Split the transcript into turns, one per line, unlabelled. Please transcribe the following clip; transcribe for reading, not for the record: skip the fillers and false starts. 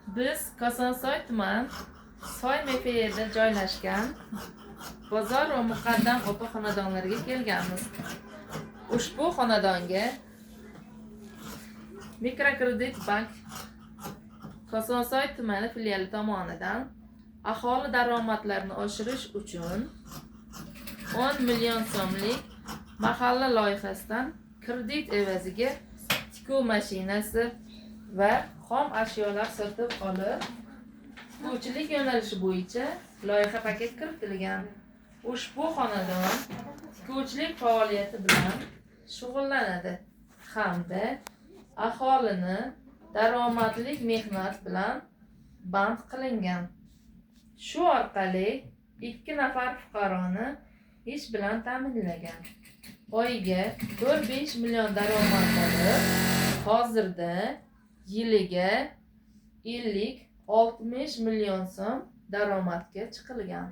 Biz Kosonsoy tuman Soy mepayida joylashgan Bozor va Muqaddam opa xonadonlariga kelganmiz. Ushbu xonadonga Mikrokredit bank Kosonsoy tumani filiali tomonidan aholi daromadlarini oshirish uchun 10 million so'mlik mahalla loyihasidan kredit evaziga tikuv mashinasi va xom ashyolar sotib olib, tikuvchilik yo'nalishi bo'yicha loyiha paket kiritilgan. Ushbu xonadon tikuvchilik faoliyati bilan shug'ullanadi hamda aholini daromadli mehnat bilan band qilingan. Shu orqali 2 nafar fuqaroni ish bilan ta'minlagan. Oyiga 4-5 million daromad olib, hozirda yiliga 50-60 million so'm daromadga chiqilgan.